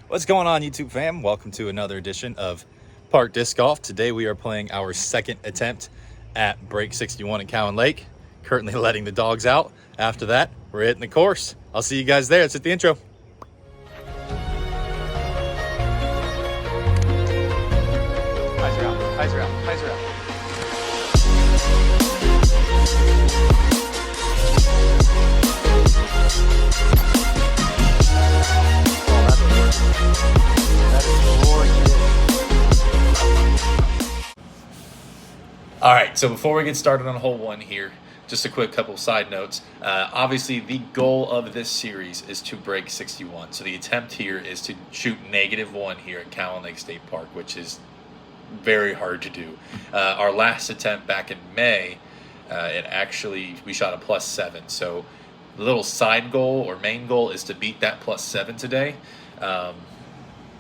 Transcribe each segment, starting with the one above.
What's going on, YouTube fam? Welcome to another edition of Park Disc Golf. Today we are playing our second attempt at Break 61 at Cowan Lake. Currently letting the dogs out. After that, we're hitting the course. I'll see you guys there. Let's hit the intro. Eyes are out, eyes are out, eyes are out. All right, so before we get started on hole one here, just a quick couple side notes. Obviously, the goal of this series is to break 61. So the attempt here is to shoot -1 here at Cowan Lake State Park, which is very hard to do. Our last attempt back in May, we shot a +7. So the little side goal or main goal is to beat that +7 today,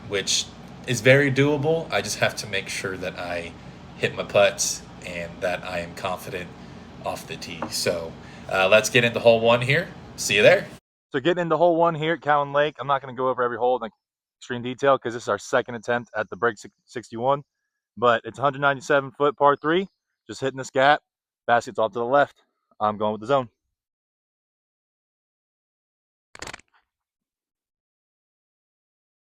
which is very doable. I just have to make sure that I hit my putts and that I am confident off the tee. So let's get into hole one here. See you there. So getting into hole one here at Cowan Lake. I'm not going to go over every hole in extreme detail because this is our second attempt at the Break 61. But it's 197-foot par 3. Just hitting this gap. Basket's off to the left. I'm going with the zone.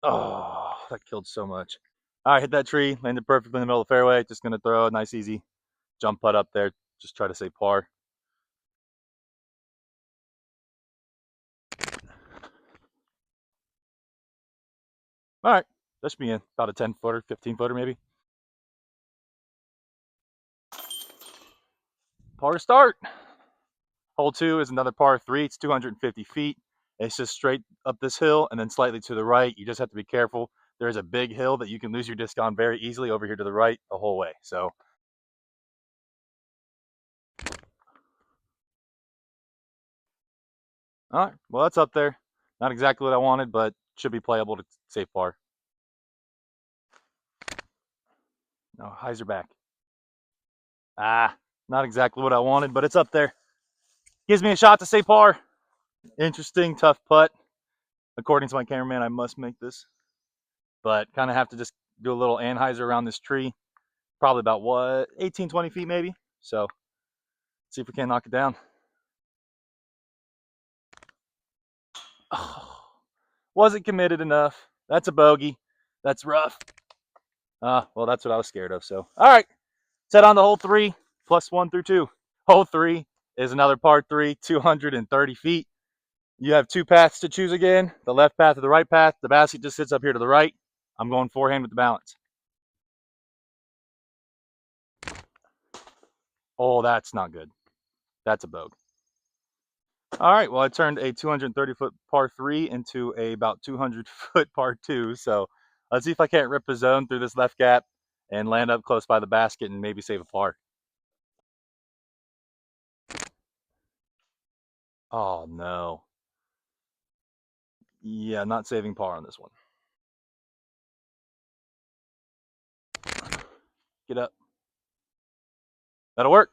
Oh, that killed so much. All right, hit that tree. Landed perfectly in the middle of the fairway. Just going to throw a nice, easy jump putt up there. Just try to say par. All right, that should be in about a 10-footer, 15-footer maybe. Par start. Hole 2 is another par 3. It's 250 feet. It's just straight up this hill and then slightly to the right. You just have to be careful. There's a big hill that you can lose your disc on very easily over here to the right the whole way. So, all right, well, that's up there. Not exactly what I wanted, but should be playable to save par. No, highs are back. Not exactly what I wanted, but it's up there. Gives me a shot to save par. Interesting, tough putt. According to my cameraman, I must make this. But kind of have to just do a little anhyzer around this tree. Probably about what, 18, 20 feet maybe. So let's see if we can knock it down. Oh, wasn't committed enough. That's a bogey. That's rough. Well, that's what I was scared of. So, all right, let's head on to hole 3, +1 through 2. Hole 3 is another par 3, 230 feet. You have two paths to choose again, the left path or the right path. The basket just sits up here to the right. I'm going forehand with the balance. Oh, that's not good. That's a bogey. All right, well, I turned a 230-foot par 3 into a about 200-foot par 2. So let's see if I can't rip a zone through this left gap and land up close by the basket and maybe save a par. Oh, no. Yeah, not saving par on this one. Get up. That'll work.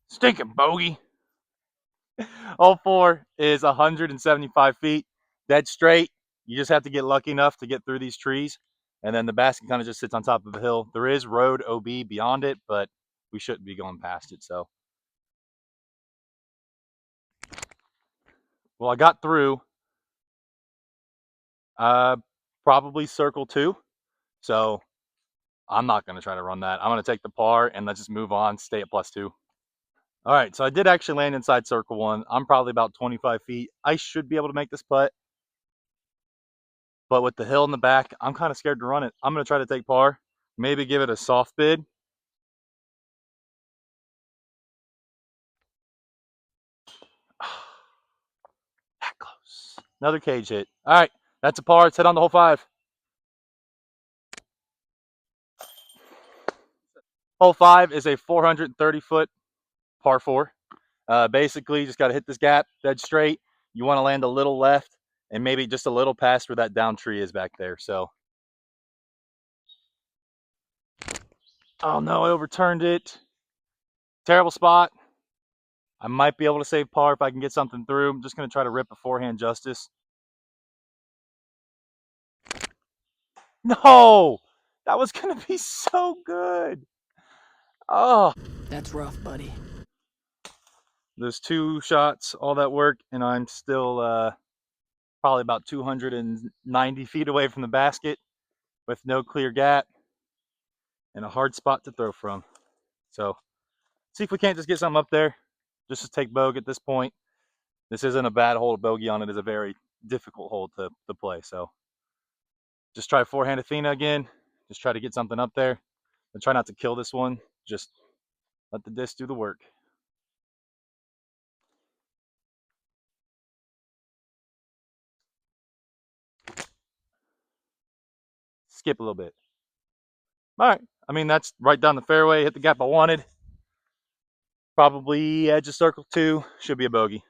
Stinking bogey. Hole 4 is 175 feet, dead straight. You just have to get lucky enough to get through these trees, and then the basket kind of just sits on top of the hill. There is road OB beyond it, but we shouldn't be going past it. So, well, I got through. Probably circle 2. So I'm not going to try to run that. I'm going to take the par and let's just move on, stay at +2. All right, so I did actually land inside circle 1. I'm probably about 25 feet. I should be able to make this putt. But with the hill in the back, I'm kind of scared to run it. I'm going to try to take par, maybe give it a soft bid. That close. Another cage hit. All right, that's a par. Let's head on to hole 5. Hole 5 is a 430-foot par 4. Basically, you just got to hit this gap dead straight. You want to land a little left and maybe just a little past where that down tree is back there. So, oh no, I overturned it. Terrible spot. I might be able to save par if I can get something through. I'm just going to try to rip a forehand justice. No! That was going to be so good. Oh. That's rough, buddy. Those 2 shots, all that work, and I'm still probably about 290 feet away from the basket with no clear gap and a hard spot to throw from. So, see if we can't just get something up there. Just to take bogey at this point. This isn't a bad hole to bogey on. It is a very difficult hole to play. So, just try forehand Athena again. Just try to get something up there. And try not to kill this one. Just let the disc do the work. Skip a little bit. All right. I mean, that's right down the fairway. Hit the gap I wanted. Probably edge of circle 2. Should be a bogey.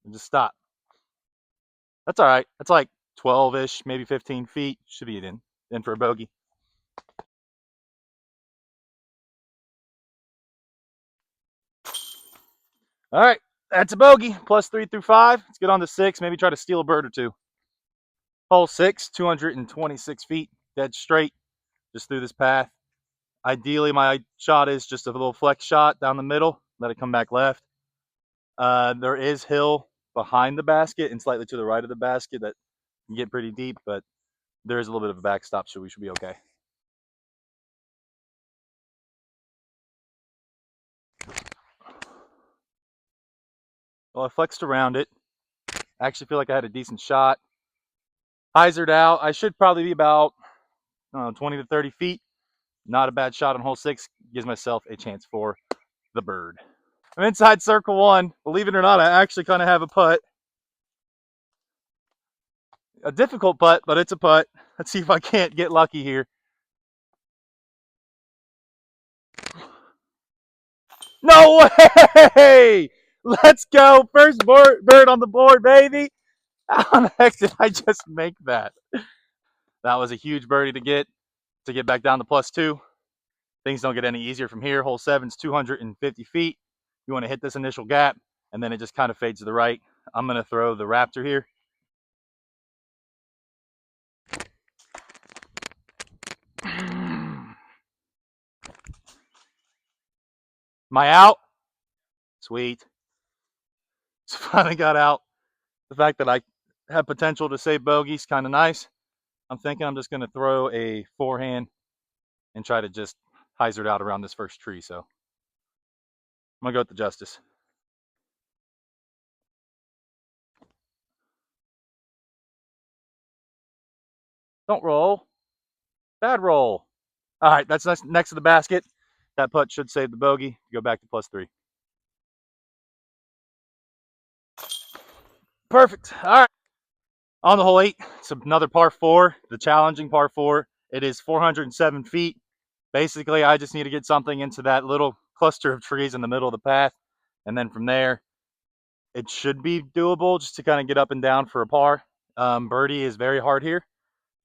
And just stop. That's all right. That's like 12-ish, maybe 15 feet. Should be in for a bogey. All right. That's a bogey. +3 through 5. Let's get on to 6. Maybe try to steal a bird or 2. Hole 6, 226 feet. Dead straight. Just through this path. Ideally, my shot is just a little flex shot down the middle. Let it come back left. There is hill behind the basket and slightly to the right of the basket that can get pretty deep, but there is a little bit of a backstop, so we should be okay. Well, I flexed around it. I actually feel like I had a decent shot. Hyzered out. I should probably be about 20 to 30 feet. Not a bad shot on hole 6. Gives myself a chance for the bird. I'm inside circle 1. Believe it or not, I actually kind of have a putt. A difficult putt, but it's a putt. Let's see if I can't get lucky here. No way! Let's go. First bird on the board, baby. How the heck did I just make that? That was a huge birdie to get back down to +2. Things don't get any easier from here. Hole 7's 250 feet. You want to hit this initial gap, and then it just kind of fades to the right. I'm going to throw the Raptor here. Am I out? Sweet. So finally got out. The fact that I have potential to save bogeys kind of nice. I'm thinking I'm just going to throw a forehand and try to just hyzer it out around this first tree. So I'm going to go with the Justice. Don't roll. Bad roll. All right, that's next to the basket. That putt should save the bogey. Go back to +3. Perfect. All right. On the hole 8, it's another par 4, the challenging par 4. It is 407 feet. Basically, I just need to get something into that little cluster of trees in the middle of the path. And then from there, it should be doable just to kind of get up and down for a par. Birdie is very hard here.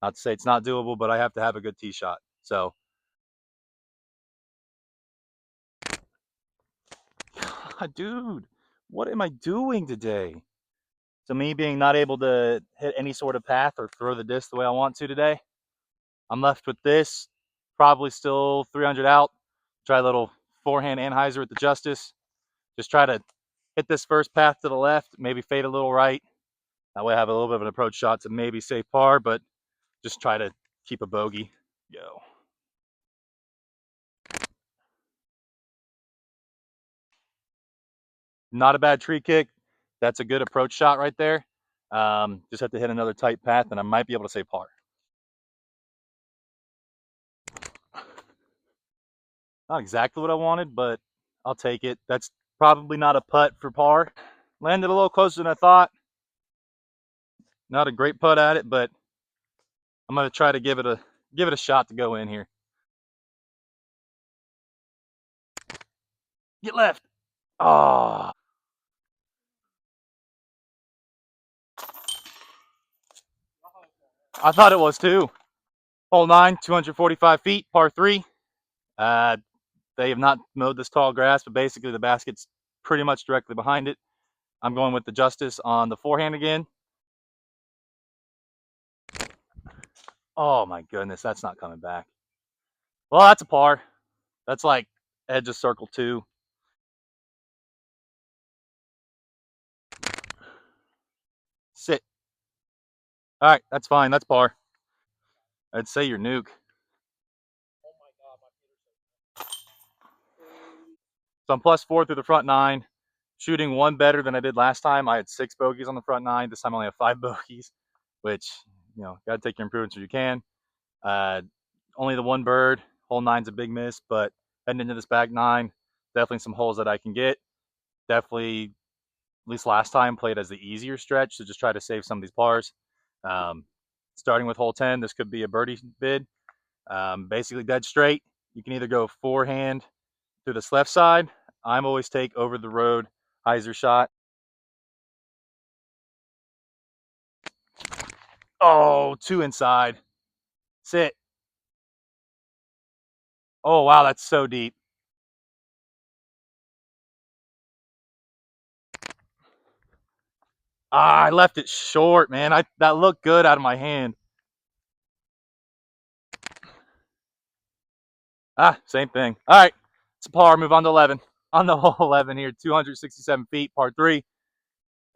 Not to say it's not doable, but I have to have a good tee shot. So, dude, what am I doing today? So me being not able to hit any sort of path or throw the disc the way I want to today, I'm left with this. Probably still 300 out. Try a little forehand anhyzer with the Justice. Just try to hit this first path to the left, maybe fade a little right. That way I have a little bit of an approach shot to maybe save par, but just try to keep a bogey. Go. Not a bad tree kick. That's a good approach shot right there. Just have to hit another tight path, and I might be able to save par. Not exactly what I wanted, but I'll take it. That's probably not a putt for par. Landed a little closer than I thought. Not a great putt at it, but I'm gonna try to give it a shot to go in here. Get left. Oh, I thought it was too. Hole 9, 245 feet, par 3. They have not mowed this tall grass, but basically the basket's pretty much directly behind it. I'm going with the Justice on the forehand again. Oh my goodness, that's not coming back. Well, that's a par. That's like edge of circle 2. Sit. All right, that's fine. That's par. I'd say your nuke. So I'm +4 through the front 9, shooting 1 better than I did last time. I had 6 bogeys on the front 9. This time I only have 5 bogeys, which, got to take your improvements as you can. Uh, Only the 1 bird. Hole 9's a big miss, but heading into this back 9, definitely some holes that I can get. Definitely, at least last time, played as the easier stretch, so just try to save some of these pars. Starting with hole 10, this could be a birdie bid. Basically dead straight. You can either go forehand through this left side. I'm always take over the road hyzer shot. Oh, 2 inside. Sit. Oh wow, that's so deep. I left it short, man. That looked good out of my hand. Same thing. All right, it's a par. Move on to 11. On the hole 11 here, 267 feet, par 3.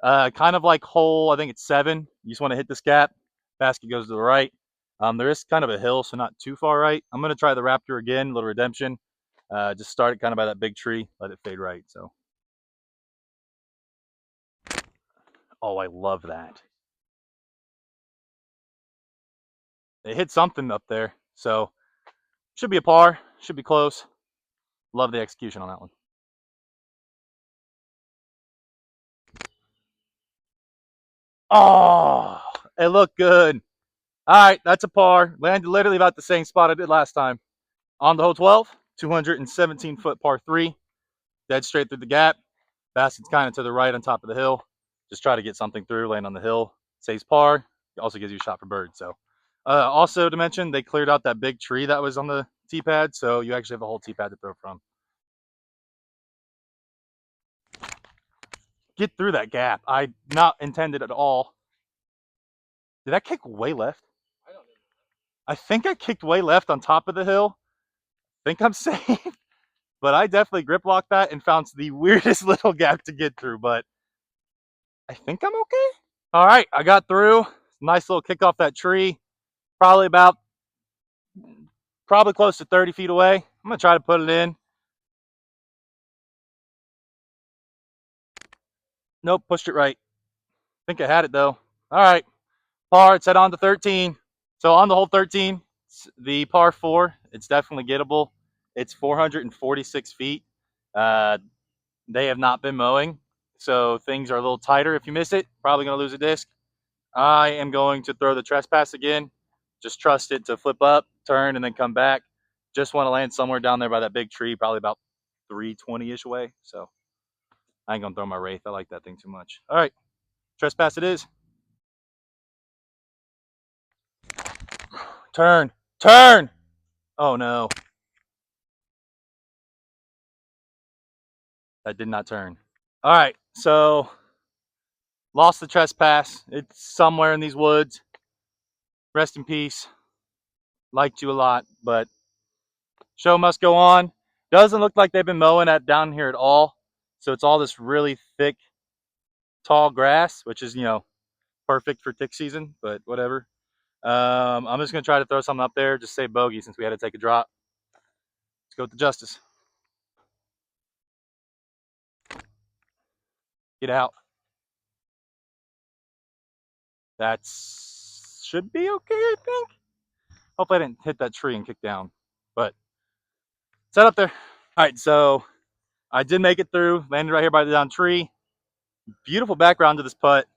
Kind of like hole, I think it's 7. You just want to hit this gap. Basket goes to the right. There is kind of a hill, so not too far right. I'm going to try the Raptor again, a little redemption. Just start it kind of by that big tree, let it fade right. So, oh, I love that. It hit something up there, so should be a par, should be close. Love the execution on that one. Oh, it looked good. All right, that's a par. Landed literally about the same spot I did last time. On the hole 12, 217-foot par 3. Dead straight through the gap. Basket's kind of to the right on top of the hill. Just try to get something through, land on the hill. Saves par. It also gives you a shot for bird. So, also to mention, they cleared out that big tree that was on the tee pad, so you actually have a whole tee pad to throw from. Get through that gap. I not intended at all. Did I kick way left? I think I kicked way left on top of the hill. Think I'm safe, but I definitely grip locked that and found the weirdest little gap to get through. But I think I'm okay. All right, I got through. Nice little kick off that tree. Probably close to 30 feet away. I'm gonna try to put it in. Nope, pushed it right. I think I had it though. All right, par. It's head on to 13. So on the hole 13, the par 4, it's definitely gettable. It's 446 feet. Uh, they have not been mowing, so things are a little tighter. If you miss it, probably gonna lose a disc. I am going to throw the trespass again. Just trust it to flip up, turn, and then come back. Just want to land somewhere down there by that big tree, probably about 320-ish away. So I ain't gonna throw my Wraith. I like that thing too much. All right, trespass it is. Turn, turn. Oh no, that did not turn. All right, so lost the trespass. It's somewhere in these woods. Rest in peace. Liked you a lot, but show must go on. Doesn't look like they've been mowing at down here at all. So it's all this really thick, tall grass, which is, perfect for tick season, but whatever. I'm just going to try to throw something up there, just say bogey since we had to take a drop. Let's go with the Justice. Get out. That should be okay, I think. Hopefully I didn't hit that tree and kick down, but set up there. All right, so I did make it through, landed right here by the down tree. Beautiful background to this putt.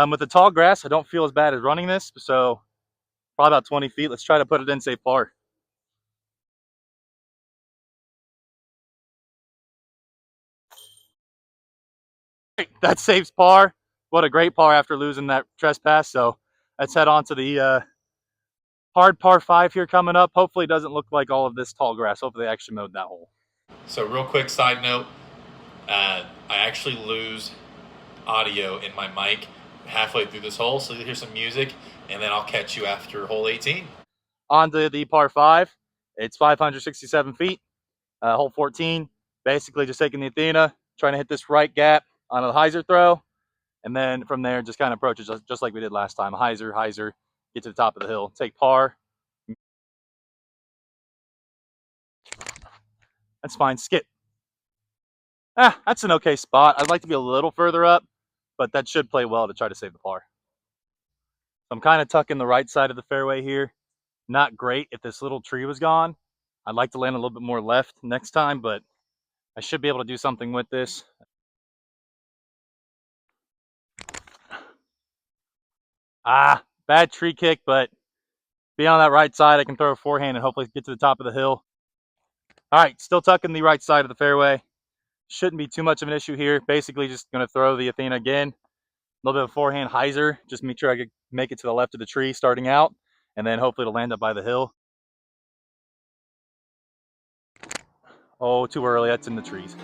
With the tall grass, I don't feel as bad as running this, so probably about 20 feet. Let's try to put it in safe par. That saves par. What a great par after losing that trespass. So let's head on to the Hard par 5 here coming up. Hopefully it doesn't look like all of this tall grass. Hopefully they actually mowed that hole. So real quick side note, I actually lose audio in my mic halfway through this hole, so you'll hear some music, and then I'll catch you after hole 18. On to the par 5. It's 567 feet. Hole 14, basically just taking the Athena, trying to hit this right gap on a hyzer throw, and then from there just kind of approach it just like we did last time. Hyzer, get to the top of the hill, take par. That's fine. Skip. That's an okay spot. I'd like to be a little further up, but that should play well to try to save the par. I'm kind of tucking the right side of the fairway here. Not great if this little tree was gone. I'd like to land a little bit more left next time, but I should be able to do something with this. Bad tree kick, but be on that right side. I can throw a forehand and hopefully get to the top of the hill. All right, still tucking the right side of the fairway. Shouldn't be too much of an issue here. Basically just going to throw the Athena again. A little bit of forehand hyzer. Just make sure I can make it to the left of the tree starting out, and then hopefully it'll land up by the hill. Oh, too early. That's in the trees.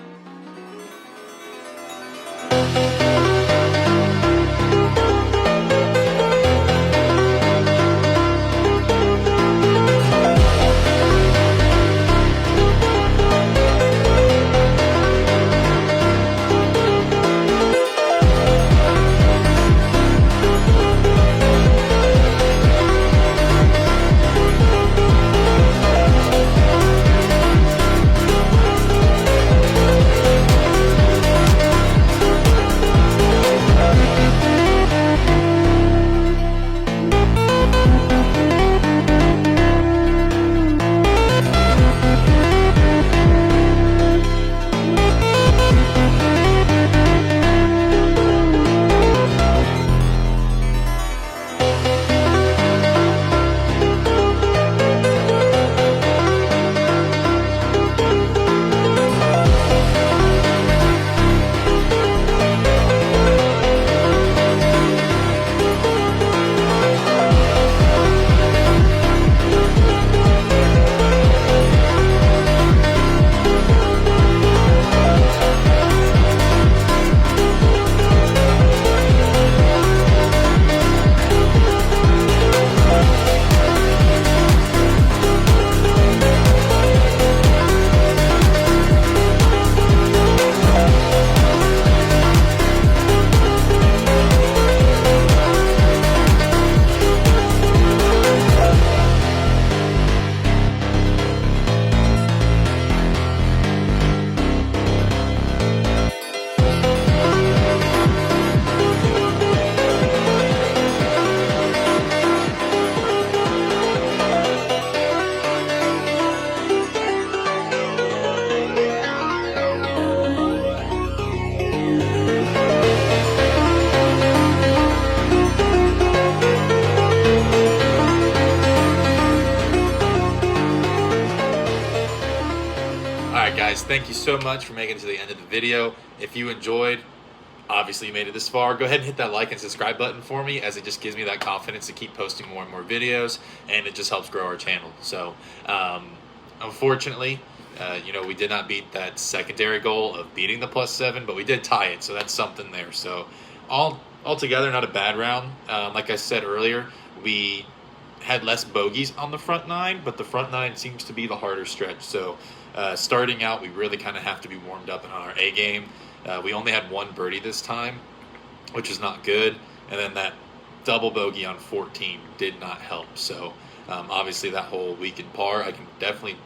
Guys, thank you so much for making it to the end of the video. If you enjoyed, obviously you made it this far, go ahead and hit that like and subscribe button for me, as it just gives me that confidence to keep posting more and more videos, and it just helps grow our channel. So unfortunately, we did not beat that secondary goal of beating the +7, but we did tie it, so that's something there. So altogether, not a bad round. Like I said earlier, we had less bogeys on the front nine, but the front nine seems to be the harder stretch. So starting out, we really kind of have to be warmed up and on our A game. We only had one birdie this time, which is not good. And then that double bogey on 14 did not help. So obviously that whole weekend par, I can definitely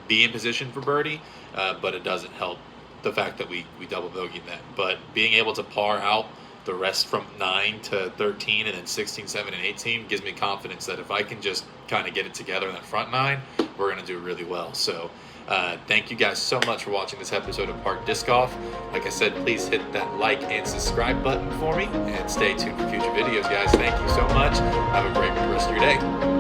be in position for birdie, but it doesn't help the fact that we double bogeyed that. But being able to par out the rest from 9 to 13 and then 16, 7, and 18 gives me confidence that if I can just kind of get it together in that front nine, we're going to do really well. So thank you guys so much for watching this episode of Park Disc Golf. Like I said, please hit that like and subscribe button for me, and stay tuned for future videos, guys. Thank you so much. Have a great rest of your day.